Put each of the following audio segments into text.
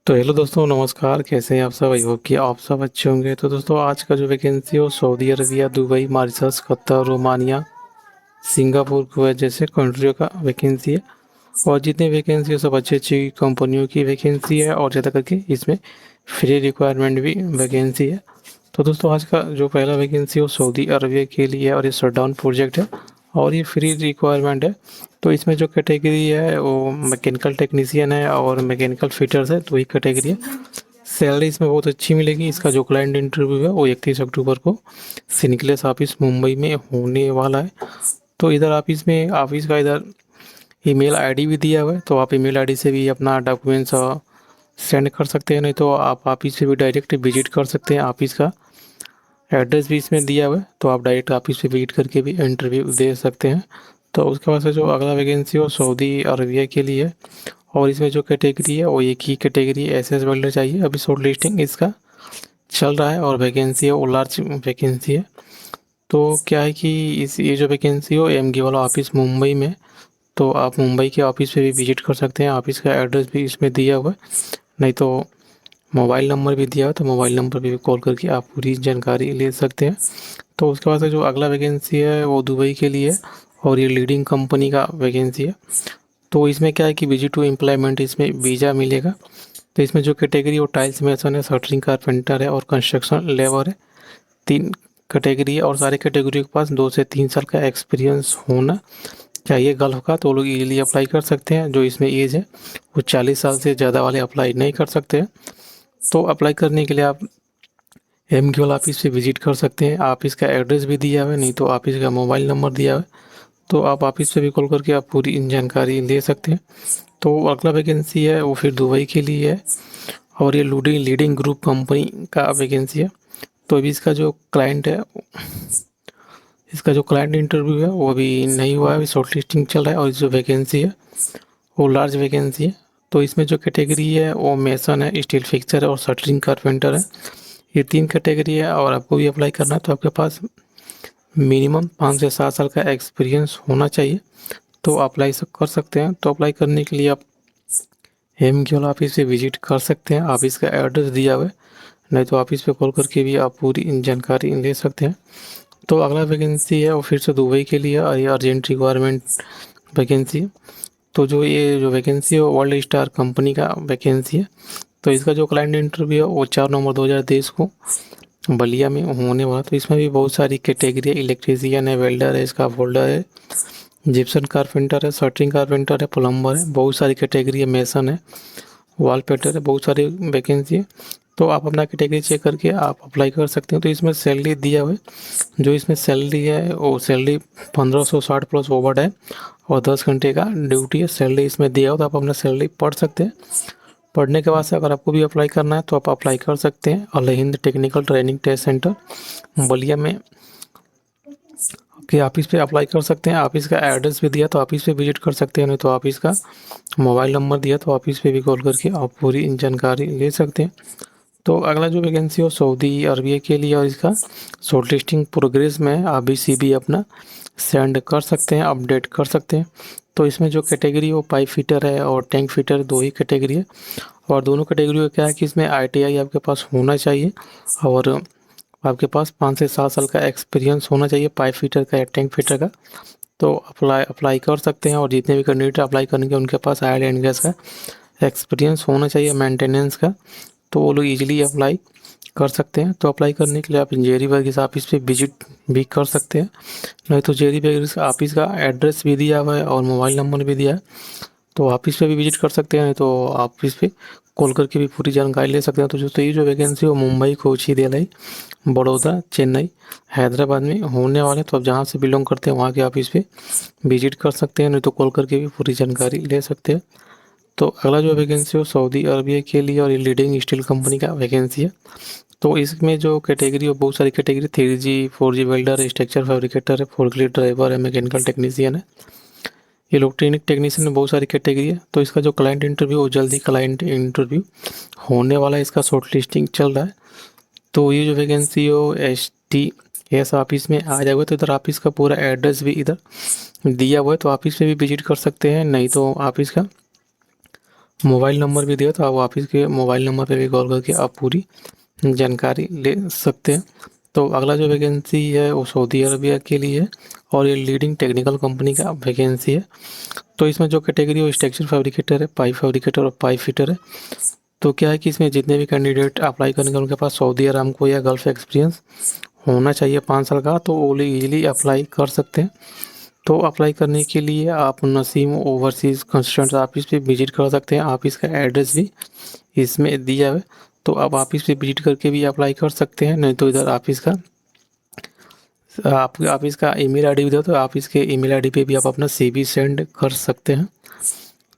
तो हेलो दोस्तों, नमस्कार। कैसे हैं आप सब? आई होप कि आप सब अच्छे होंगे। तो दोस्तों, आज का जो वैकेंसी है वो Saudi Arabia, Dubai, Mauritius, Qatar, Romania, Singapore, Kuwait जैसे कंट्रियों का वैकेंसी है। और जितनी वैकेंसी है सब अच्छी अच्छी कंपनियों की वैकेंसी है, और ज़्यादा करके इसमें फ्री रिक्वायरमेंट भी वैकेंसी है। तो दोस्तों, आज का जो पहला वैकेंसी है वो सऊदी अरबिया के लिए है, और ये शटडाउन प्रोजेक्ट है और ये फ्री रिक्वायरमेंट है। तो इसमें जो कैटेगरी है वो मैकेनिकल टेक्नीशियन है और मैकेनिकल फिटर्स है, तो वही कैटेगरी है। सैलरी इसमें बहुत अच्छी मिलेगी। इसका जो क्लाइंट इंटरव्यू है वो 31 अक्टूबर को सिनिकलेस ऑफिस मुंबई में होने वाला है। तो इधर ऑफिस का इधर ईमेल आईडी भी दिया हुआ है, तो आप ईमेल आईडी से भी अपना डॉक्यूमेंट्स सेंड कर सकते हैं, नहीं तो आप ऑफिस से भी डायरेक्ट विजिट कर सकते हैं। ऑफिस का एड्रेस भी इसमें दिया हुआ है, तो आप डायरेक्ट ऑफिस पे विजिट करके भी इंटरव्यू दे सकते हैं। तो उसके बाद से जो अगला वैकेंसी है वो सऊदी अरबिया के लिए है, और इसमें जो कैटेगरी है वो एक ही कैटेगरी एसएस वेल्डर चाहिए। अभी शॉर्ट लिस्टिंग इसका चल रहा है और वैकेंसी है वो लार्ज वैकेंसी है। तो क्या है कि इस ये जो वैकेंसी हो एमगी वाला ऑफिस मुंबई में, तो आप मुंबई के ऑफिस पे भी विजिट कर सकते हैं। ऑफिस का एड्रेस भी इसमें दिया हुआ है, नहीं तो मोबाइल नंबर भी दिया हुआ है, तो मोबाइल नंबर पे भी कॉल करके आप पूरी जानकारी ले सकते हैं। तो उसके बाद से जो अगला वैकेंसी है वो दुबई के लिए है, और ये लीडिंग कंपनी का वैकेंसी है। तो इसमें क्या है कि विजिट टू एम्प्लॉयमेंट इसमें वीज़ा मिलेगा। तो इसमें जो कैटेगरी वो टाइल्स मेसन है, शटरिंग कारपेंटर है और कंस्ट्रक्शन लेबर है। 3 कैटेगरी है, और सारे कैटेगरी के पास 2 से 3 साल का एक्सपीरियंस होना चाहिए गल्फ का, तो वो लोग इजीली अप्लाई कर सकते हैं। जो इसमें एज है वो 40 साल से ज़्यादा वाले अप्लाई नहीं कर सकते हैं। तो अप्लाई करने के लिए आप एमक्यूएल ऑफिस पे विजिट कर सकते हैं। ऑफिस का एड्रेस भी दिया हुआ है, नहीं तो ऑफिस का मोबाइल नंबर दिया हुआ है, तो आप ऑफिस पे भी कॉल करके आप पूरी जानकारी ले सकते हैं। तो अगला वैकेंसी है वो फिर दुबई के लिए है, और ये लीडिंग ग्रुप कंपनी का वैकेंसी है। तो अभी इसका जो क्लाइंट इंटरव्यू है वो अभी नहीं हुआ है, अभी शॉर्ट लिस्टिंग चल रहा है। और जो वैकेंसी है वो लार्ज वैकेंसी है। तो इसमें जो कैटेगरी है वो मेसन है, स्टील फिक्सर है और शटरिंग कारपेंटर है। ये 3 कैटेगरी है, और आपको भी अप्लाई करना है तो आपके पास मिनिमम 5 से 7 साल का एक्सपीरियंस होना चाहिए, तो अप्लाई सब कर सकते हैं। तो अप्लाई करने के लिए आप एमक्यूएल ऑफिस से विजिट कर सकते हैं। ऑफिस का एड्रेस दिया हुआ है, नहीं तो ऑफिस पे कॉल करके भी आप पूरी जानकारी ले सकते हैं। तो अगला वैकेंसी है वो फिर से दुबई के लिए है, और ये अर्जेंट रिक्वायरमेंट वैकेंसी है। तो जो वैकेंसी है वो वर्ल्ड स्टार कंपनी का वैकेंसी है। तो इसका जो क्लाइंट इंटरव्यू है वो 4 नवंबर 2023 को बलिया में होने वाला। तो इसमें भी बहुत सारी कैटेगरी है, इलेक्ट्रीशियन है, वेल्डर है, इसका फोल्डर है, जिप्सन कारपेंटर है, शटरिंग कारपेंटर है, प्लम्बर है, बहुत सारी कैटेगरी है, मेसन है, वॉल पेंटर है, बहुत सारी वैकेंसी है। तो आप अपना कैटेगरी चेक करके आप अप्लाई कर सकते हैं। तो इसमें सैलरी दिया हुआ है, जो इसमें सैलरी है वो सैलरी 1560 प्लस ओवर है, और 10 घंटे का ड्यूटी है। सैलरी इसमें दिया हो तो आप अपना सैलरी पढ़ सकते हैं। पढ़ने के बाद से अगर आपको भी अप्लाई करना है तो आप अप्लाई कर सकते हैं। Al Hind technical training test centre Ballia में के ऑफिस पे अप्लाई कर सकते हैं। ऑफिस का एड्रेस भी दिया तो ऑफिस पे विजिट कर सकते हैं, नहीं तो ऑफिस का मोबाइल नंबर दिया तो ऑफिस पे भी कॉल करके आप पूरी जानकारी ले सकते हैं। तो अगला जो वैकेंसी हो सऊदी अरबिया के लिए, और इसका शॉर्ट लिस्टिंग प्रोग्रेस में है। आप भी CV अपना सेंड कर सकते हैं, अपडेट कर सकते हैं। तो इसमें जो कैटेगरी वो पाइप फिटर है और टैंक फिटर, 2 ही कैटेगरी है। और दोनों कैटेगरी का क्या है कि इसमें ITI आपके पास होना चाहिए, और आपके पास 5 से 7 साल का एक्सपीरियंस होना चाहिए पाइप फिटर का या टैंक फिटर का। तो अप्लाई कर सकते हैं, और जितने भी कैंडिडेट अप्लाई करेंगे उनके पास ऑयल एंड गैस का एक्सपीरियंस होना चाहिए, मेंटेनेंस का। तो वो लोग इजीली अप्लाई कर सकते हैं। तो अप्लाई करने के लिए आप जेरी वर्गीस ऑफिस पे विजिट भी कर सकते हैं, नहीं तो जेरी वर्गीस ऑफिस का एड्रेस भी दिया हुआ है और मोबाइल नंबर भी दिया है, तो ऑफिस पे भी विजिट कर सकते हैं, नहीं तो ऑफिस पे कॉल करके भी पूरी जानकारी ले सकते हैं। तो ये जो वैकेंसी है वो मुंबई, कोची, दिल्ली, बड़ौदा, चेन्नई, हैदराबाद में होने वाले। तो आप जहाँ से बिलोंग करते हैं वहाँ के ऑफिस पे विजिट कर सकते हैं, नहीं तो कॉल करके भी पूरी जानकारी ले सकते हैं। तो अगला जो वैकेंसी है वो सऊदी अरबिया के लिए, और ये लीडिंग स्टील कंपनी का वैकेंसी है। तो इसमें जो कैटेगरी है बहुत सारी कैटेगरी, 3G 4G वेल्डर है, स्ट्रक्चर फैब्रिकेटर है, फोर्कलिफ्ट ड्राइवर है, मैकेनिकल टेक्नीशियन है, इलेक्ट्रॉनिक टेक्नीशियन में बहुत सारी कैटेगरी है। तो इसका जो क्लाइंट इंटरव्यू वो जल्दी क्लाइंट इंटरव्यू होने वाला है, इसका शॉर्ट लिस्टिंग चल रहा है। तो ये जो वैकेंसी हो STS ऑफिस में आ जाएगा, तो इधर ऑफिस का पूरा एड्रेस भी इधर दिया हुआ है, तो ऑफिस पे भी विजिट कर सकते हैं, नहीं तो ऑफिस का मोबाइल नंबर भी दिया, तो आप ऑफिस के मोबाइल नंबर पे भी कॉल करके आप पूरी जानकारी ले सकते हैं। तो अगला जो वैकेंसी है वो सऊदी अरबिया के लिए है और ये लीडिंग टेक्निकल कंपनी का वैकेंसी है। तो इसमें जो कैटेगरी है वो स्ट्रक्चर फैब्रिकेटर है, पाइप फैब्रिकेटर और पाइप फिटर है। तो क्या है कि इसमें जितने भी कैंडिडेट अप्लाई करेंगे उनके पास सऊदी अरामको या गल्फ एक्सपीरियंस होना चाहिए 5 साल का, तो वो लोग ईजिली अप्लाई कर सकते हैं। तो अप्लाई करने के लिए आप नसीम ओवरसीज़ कंसल्टेंट ऑफिस पे विजिट कर सकते हैं। ऑफिस का एड्रेस भी इसमें दिया है, तो आप ऑफिस पे विजिट करके भी अप्लाई कर सकते हैं। नहीं तो इधर ऑफिस का आप ऑफिस का ईमेल आईडी भी दो, तो ऑफिस के ईमेल आईडी पे भी आप अपना सीवी सेंड कर सकते हैं।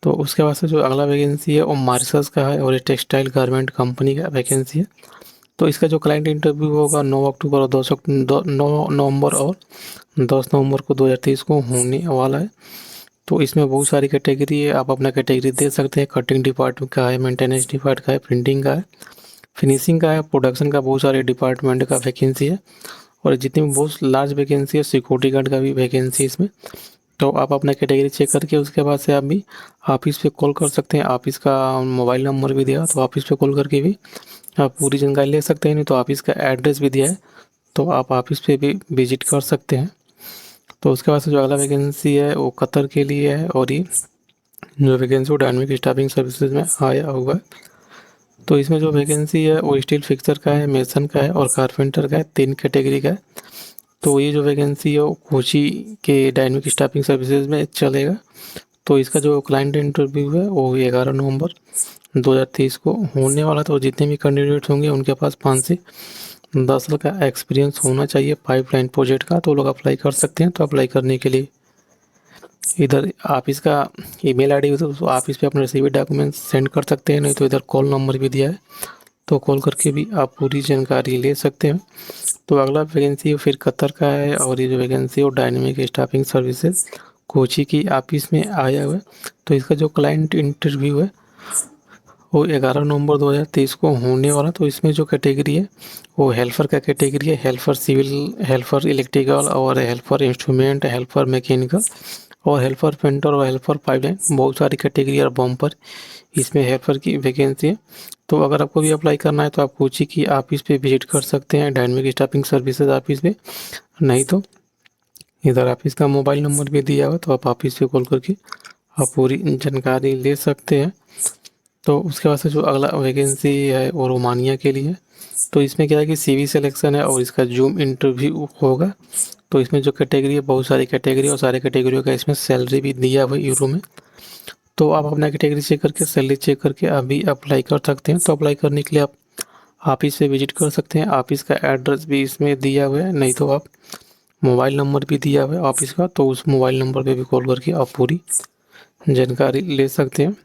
तो उसके बाद से जो अगला वैकेंसी है वो मार्शल्स का है और ये टेक्सटाइल गारमेंट कंपनी का वैकेंसी है। तो इसका जो क्लाइंट इंटरव्यू होगा 9 अक्टूबर और 9 नवंबर और 10 नवंबर को 2023 को होने वाला है। तो इसमें बहुत सारी कैटेगरी है, आप अपना कैटेगरी दे सकते हैं। कटिंग डिपार्टमेंट का है, मेंटेनेंस डिपार्ट का है, प्रिंटिंग का है, फिनिशिंग का है, प्रोडक्शन का, बहुत सारे डिपार्टमेंट का वैकेंसी है। और जितनी भी बहुत लार्ज वैकेंसी है, सिक्योरिटी गार्ड का भी वैकेंसी है इसमें। तो आप अपना कैटेगरी चेक करके उसके बाद से आप भी ऑफिस पे कॉल कर सकते हैं। ऑफिस का मोबाइल नंबर भी दिया, तो ऑफिस पे कॉल करके भी आप पूरी जानकारी ले सकते हैं। नहीं तो ऑफिस का एड्रेस भी दिया है, तो आप ऑफिस पे भी विजिट कर सकते हैं। तो उसके बाद से जो अगला वैकेंसी है वो कतर के लिए है और ये जो वैकेंसी वो डायनेमिक स्टाफिंग सर्विसेज में आया हुआ है। तो इसमें जो वैकेंसी है वो स्टील फिक्सर का है, मेसन का है और कारपेंटर का है, 3 कैटेगरी का है। तो ये जो वैकेंसी है वो कोची के डायनेमिक स्टाफिंग सर्विसेज में चलेगा। तो इसका जो क्लाइंट इंटरव्यू है वो 11 नवंबर 2023 को होने वाला। तो जितने भी कैंडिडेट होंगे उनके पास 5 से 10 साल का एक्सपीरियंस होना चाहिए पाइपलाइन प्रोजेक्ट का, तो लोग अप्लाई कर सकते हैं। तो अप्लाई करने के लिए इधर ऑफिस का ईमेल आईडी तो ऑफिस पे अपने रिसीव डॉक्यूमेंट्स सेंड कर सकते हैं। नहीं तो इधर कॉल नंबर भी दिया है, तो कॉल करके भी आप पूरी जानकारी ले सकते हैं। तो अगला वैकेंसी फिर कतर का है और ये जो वैकेंसी है वो डायनेमिक स्टाफिंग सर्विसेज कोची की ऑफिस में आया हुआ है। तो इसका जो क्लाइंट इंटरव्यू है वो 11 नवंबर 2023 को होने वाला। तो इसमें जो कैटेगरी है वो हेल्पर का कैटेगरी है, हेल्पर सिविल, हेल्पर इलेक्ट्रिकल और हेल्पर इंस्ट्रूमेंट, हेल्पर मैकेनिकल और हेल्पर पेंटर और हेल्पर पाइपलाइन, बहुत सारी कैटेगरी और बम्पर इसमें हेल्पर की वैकेंसी है। तो अगर आपको भी अप्लाई करना है तो आप कोची की ऑफिस पे विजिट कर सकते हैं, डायनेमिक स्टाफिंग सर्विसेज ऑफिस पे। नहीं तो इधर ऑफिस का मोबाइल नंबर भी दिया हुआ, तो आप ऑफिस पे कॉल करके आप पूरी जानकारी ले सकते हैं। तो उसके बाद से जो अगला वैकेंसी है वो रोमानिया के लिए है। तो इसमें क्या है कि सीवी सिलेक्शन है और इसका जूम इंटरव्यू होगा। तो इसमें जो कैटेगरी है बहुत सारी कैटेगरी और सारे कैटेगरियों का इसमें सैलरी भी दिया हुआ है यूरो में। तो आप अपना कैटेगरी चेक करके सैलरी चेक करके अभी अप्लाई कर सकते हैं। तो अप्लाई करने के लिए आप ऑफिस से विजिट कर सकते हैं। ऑफिस का एड्रेस भी इसमें दिया हुआ है, नहीं तो आप मोबाइल नंबर भी दिया हुआ है ऑफिस का, तो उस मोबाइल नंबर पे भी कॉल करके आप पूरी जानकारी ले सकते हैं।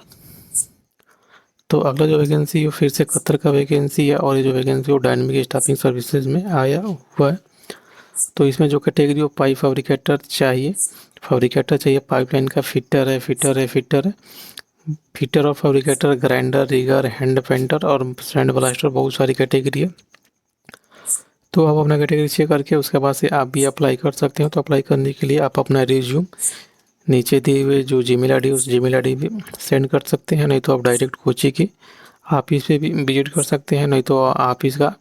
तो अगला जो वैकेंसी है फिर से कतर का वैकेंसी है और ये जो वैकेंसी वो डायनेमिक स्टाफिंग सर्विसेज में आया हुआ है। तो इसमें जो कैटेगरी वो पाइप फैब्रिकेटर चाहिए, फैब्रिकेटर चाहिए, पाइपलाइन का फिटर है, फिटर और fabricator, grinder, rigger, hand painter और सैंड ब्लास्टर, बहुत सारी कैटेगरी है। तो आप अपना कैटेगरी चेक करके उसके बाद से आप भी अप्लाई कर सकते हो। तो अप्लाई करने के लिए आप अपना रिज्यूम नीचे दिए हुए जो जीमेल आईडी उस जीमेल आईडी भी सेंड कर सकते हैं। नहीं तो आप डायरेक्ट कोची की ऑफिस पे भी विजिट कर सकते हैं। नहीं तो ऑफिस का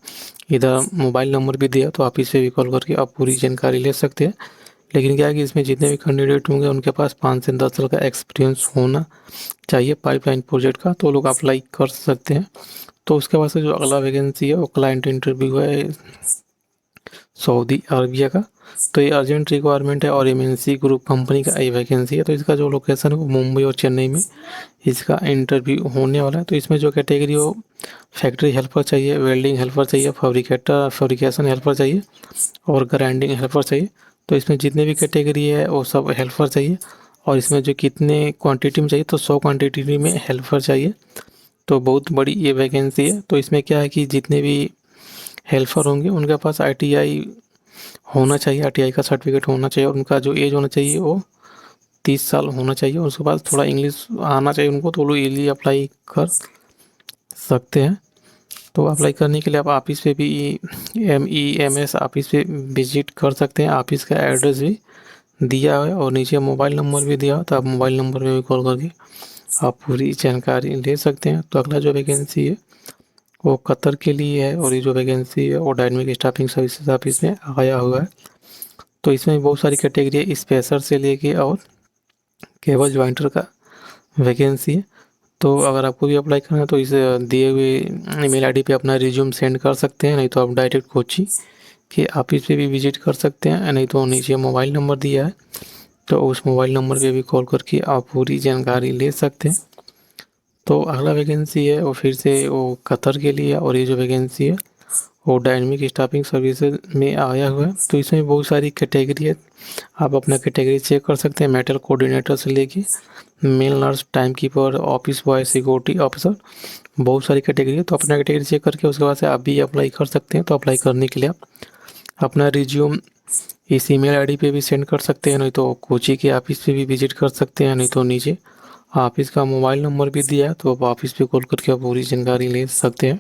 इधर मोबाइल नंबर भी दिया, तो ऑफिस पे भी कॉल करके आप पूरी जानकारी ले सकते हैं। लेकिन क्या है कि इसमें जितने भी कैंडिडेट होंगे उनके पास 5 से 10 साल का एक्सपीरियंस होना चाहिए पाइपलाइन प्रोजेक्ट का, तो लोग अप्लाई कर सकते हैं। तो उसके बाद से जो अगला वैकेंसी है वो क्लाइंट इंटरव्यू है सऊदी अरबिया का। तो ये अर्जेंट रिक्वायरमेंट है और एमएनसी ग्रुप कंपनी का ये वैकेंसी है। तो इसका जो लोकेशन है वो मुंबई और चेन्नई में इसका इंटरव्यू होने वाला है। तो इसमें जो कैटेगरी हो फैक्ट्री हेल्पर चाहिए, वेल्डिंग हेल्पर चाहिए, फैब्रिकेशन हेल्पर चाहिए और ग्राइंडिंग हेल्पर चाहिए। तो इसमें जितने भी कैटेगरी है वो सब हेल्पर चाहिए। और इसमें जो कितने क्वांटिटी में चाहिए, तो 100 क्वांटिटी में हेल्पर चाहिए। तो बहुत बड़ी ये वैकेंसी है। तो इसमें क्या है कि जितने भी हेल्पर होंगे उनके पास आईटीआई होना चाहिए, आईटीआई का सर्टिफिकेट होना चाहिए और उनका जो एज होना चाहिए वो 30 साल होना चाहिए। उसके बाद थोड़ा इंग्लिश आना चाहिए उनको, तो वो लोग इजीली अप्लाई कर सकते हैं। तो अप्लाई करने के लिए आप ऑफिस पे भी MEMS ऑफिस पे विजिट कर सकते हैं। ऑफिस का एड्रेस भी दिया है और नीचे मोबाइल नंबर भी दिया है, तो आप मोबाइल नंबर पे भी कॉल करके आप पूरी जानकारी ले सकते हैं। तो अगला जो वैकेंसी है वो कतर के लिए है, और ये जो वैकेंसी है वो डायनेमिक स्टाफिंग सर्विसेज ऑफिस में आया हुआ है। तो इसमें बहुत सारी कैटेगरी है, स्पेशर से लेके और केबल ज्वाइंटर का वैकेंसी है। तो अगर आपको भी अप्लाई करना है तो इस दिए हुए ईमेल आईडी पे अपना रिज्यूम सेंड कर सकते हैं, नहीं तो आप डायरेक्ट कोची के ऑफिस पे भी विजिट कर सकते हैं, नहीं तो नीचे मोबाइल नंबर दिया है तो उस मोबाइल नंबर पे भी कॉल करके आप पूरी जानकारी ले सकते हैं। तो अगला वैकेंसी है वो फिर से वो कतर के लिए, और ये जो वैकेंसी है वो डायनेमिक स्टाफिंग सर्विसेज में आया हुआ है। तो इसमें बहुत सारी कैटेगरी है, आप अपना कैटेगरी चेक कर सकते हैं। मेटल कोऑर्डिनेटर से लेके male nurse, time keeper, office boy, security officer, बहुत सारी कैटेगरी है। तो अपना कैटेगरी चेक करके उसके बाद से आप भी अप्लाई कर सकते हैं। तो अप्लाई करने के लिए आप अपना रिज्यूम इस ईमेल आईडी पे भी सेंड कर सकते हैं, नहीं तो कोची के ऑफिस पे भी विजिट कर सकते हैं, नहीं तो नीचे ऑफिस का मोबाइल नंबर भी दिया है तो आप ऑफिस पे कॉल करके आप पूरी जानकारी ले सकते हैं।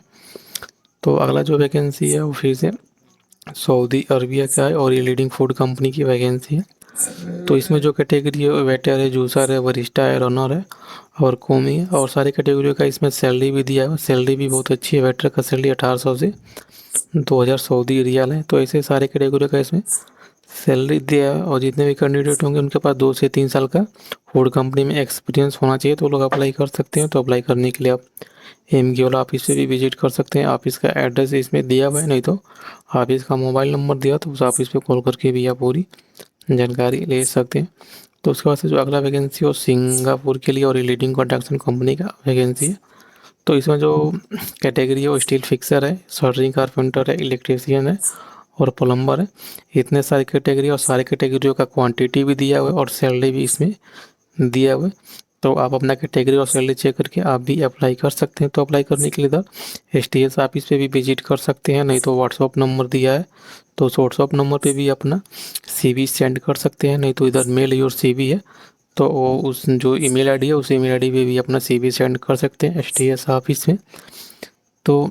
तो अगला जो वैकेंसी है वो फिर से सऊदी अरबिया का है, और ये लीडिंग फूड कंपनी की वैकेंसी है। तो इसमें जो कैटेगरी है वेटर है, जूसर है, वरिस्टा है, रनर है और कोमी है, और सारी कैटेगरियों का इसमें सैलरी भी दिया है। सैलरी भी बहुत अच्छी है, वेटर का सैलरी 1800 से 2000 सऊदी रियाल है। तो ऐसे सारे कैटेगरी का इसमें सैलरी दिया है, और जितने भी कैंडिडेट होंगे उनके पास 2 से 3 साल का फूड कंपनी में एक्सपीरियंस होना चाहिए, तो लोग अप्लाई कर सकते हैं। तो अप्लाई करने के लिए आप एमगी वाला ऑफिस से भी विजिट कर सकते हैं। ऑफिस का एड्रेस इसमें दिया हुआ है, नहीं तो ऑफिस का मोबाइल नंबर दिया तो उस ऑफिस पे कॉल करके भी आप पूरी जानकारी ले सकते हैं। तो उसके बाद से जो अगला वैकेंसी है वो सिंगापुर के लिए, और लीडिंग कंस्ट्रक्शन कंपनी का वैकेंसी है। तो इसमें जो कैटेगरी है वो स्टील फिक्सर है, सोल्डरिंग कारपेंटर है, इलेक्ट्रीशियन है और प्लम्बर है। इतने सारी कैटेगरी, और सारे कैटेगरियों का क्वांटिटी भी दिया हुआ है और सैलरी भी इसमें दिया हुआ है। तो आप अपना कैटेगरी और सैलरी चेक करके आप भी अप्लाई कर सकते हैं। तो अप्लाई करने के लिए इधर एसटीएस ऑफिस पे भी विजिट कर सकते हैं, नहीं तो व्हाट्सअप नंबर दिया है तो उस व्हाट्सअप नंबर पे भी अपना सीवी सेंड कर सकते हैं, नहीं तो इधर मेल योर सीवी है तो वो उस जो ईमेल आईडी है उस ईमेल आईडी पे भी अपना सीवी सेंड कर सकते हैं एसटीएस ऑफिस में। तो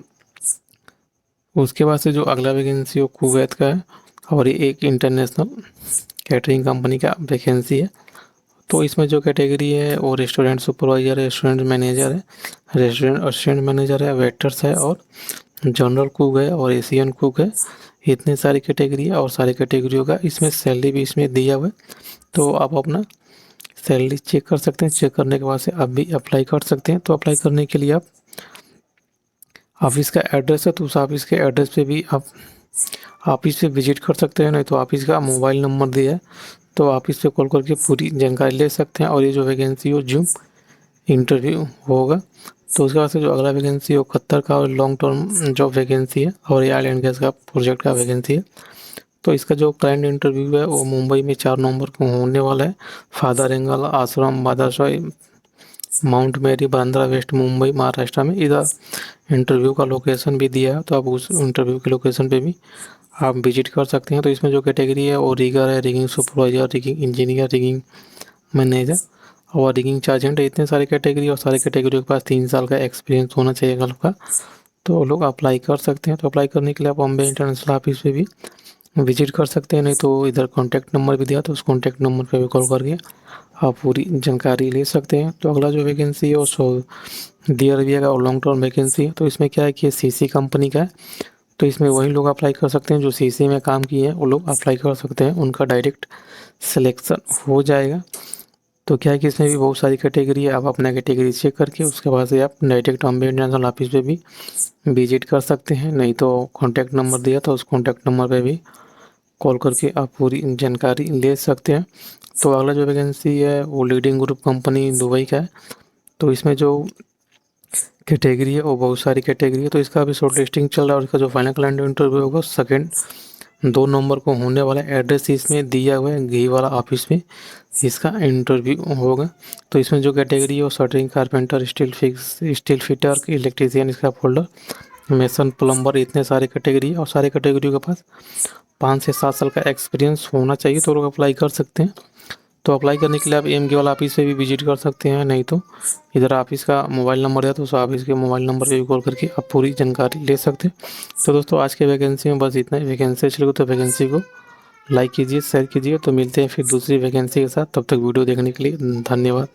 उसके बाद से जो अगला वैकेंसी वो कुवैत का है, और ये एक इंटरनेशनल कैटरिंग कंपनी का वैकेंसी है। तो इसमें जो कैटेगरी है वो रेस्टोरेंट सुपरवाइज़र है, रेस्टोरेंट मैनेजर है, रेस्टोरेंट असिस्टेंट मैनेजर है, वेटर्स है और जनरल कुक है और एशियन कुक है। इतने सारी कैटेगरी है, और सारी कैटेगरियों का इसमें सैलरी भी इसमें दिया हुआ है। तो आप अपना सैलरी चेक कर सकते हैं, चेक करने के बाद से आप भी अप्लाई कर सकते हैं। तो अप्लाई करने के लिए आप ऑफिस का एड्रेस है तो उस ऑफिस के एड्रेस पे भी आप ऑफिस पे विजिट कर सकते हैं, नहीं तो ऑफिस का मोबाइल नंबर दिया है तो ऑफिस पे कॉल करके पूरी जानकारी ले सकते हैं। और ये जो वैकेंसी हो जूम इंटरव्यू होगा। तो उसके बाद से जो अगला वैकेंसी हो कतर का लॉन्ग टर्म जॉब वैकेंसी है, और ये ऑयल एंड गैस का प्रोजेक्ट का वैकेंसी है। तो इसका जो क्लाइंट इंटरव्यू है वो मुंबई में 4 नवंबर को होने वाला है। फादर एंगल आश्रम बादाशाही माउंट मेरी बांद्रा वेस्ट मुंबई महाराष्ट्र में। इधर इंटरव्यू का लोकेशन भी दिया है तो आप उस इंटरव्यू के लोकेशन पे भी आप विजिट कर सकते हैं। तो इसमें जो कैटेगरी है वो रिगर है, rigging supervisor, rigging engineer, rigging manager और रिगिंग चार्जेंट है। इतने सारे कैटेगरी, और सारे कैटेगरी के पास 3 साल का एक्सपीरियंस होना चाहिए गल्फ का, तो लोग अप्लाई कर सकते हैं। तो अप्लाई करने के लिए आप बॉम्बे इंटरनेशनल ऑफिस पे भी विजिट कर सकते हैं, नहीं तो इधर कॉन्टैक्ट नंबर भी दिया तो उस कॉन्टैक्ट नंबर पे भी कॉल करके आप पूरी जानकारी ले सकते हैं। तो अगला जो वैकेंसी है वो सऊदी अरबिया का और लॉन्ग टर्म वैकेंसी है। तो इसमें क्या है कि ये सीसी कंपनी का है, तो इसमें वही लोग अप्लाई कर सकते हैं जो सीसी में काम किए हैं, वो लोग अप्लाई कर सकते हैं, उनका डायरेक्ट सिलेक्शन हो जाएगा। तो क्या है कि इसमें भी बहुत सारी कैटेगरी है, आप अपना कैटेगरी चेक करके उसके बाद से आप डायरेक्ट बॉम्बे इंटरनेशनल ऑफिस पे भी विजिट कर सकते हैं, नहीं तो कॉन्टैक्ट नंबर दिया तो उस कॉन्टैक्ट नंबर पे भी कॉल करके आप पूरी जानकारी ले सकते हैं। तो अगला जो वैकेंसी है वो लीडिंग ग्रुप कंपनी दुबई का है। तो इसमें जो कैटेगरी है वो बहुत सारी कैटेगरी है, तो इसका अभी शॉर्ट लिस्टिंग चल रहा है और इसका जो फाइनल क्लाइंट इंटरव्यू होगा 2 नवंबर को होने वाला है। एड्रेस इसमें दिया हुआ है, घी वाला ऑफिस में इसका इंटरव्यू होगा। तो इसमें जो कैटेगरी है वो shuttering carpenter, steel fitter, electrician, इसका फोल्डर, मेसन, प्लम्बर, इतने सारे कैटेगरी है, और सारे कैटेगरी के पास 5 से 7 साल का एक्सपीरियंस होना चाहिए तो लोग अप्लाई कर सकते हैं। तो अप्लाई करने के लिए आप एमके वाला ऑफिस से भी विजिट कर सकते हैं, नहीं तो इधर ऑफिस का मोबाइल नंबर है तो उस ऑफिस के मोबाइल नंबर पे भी कॉल करके आप पूरी जानकारी ले सकते हैं। तो दोस्तों आज के वैकेंसी में बस इतना ही। वैकेंसी अच्छी लगे तो वैकेंसी को लाइक कीजिए, शेयर कीजिए। तो मिलते हैं फिर दूसरी वैकेंसी के साथ, तब तक वीडियो देखने के लिए धन्यवाद।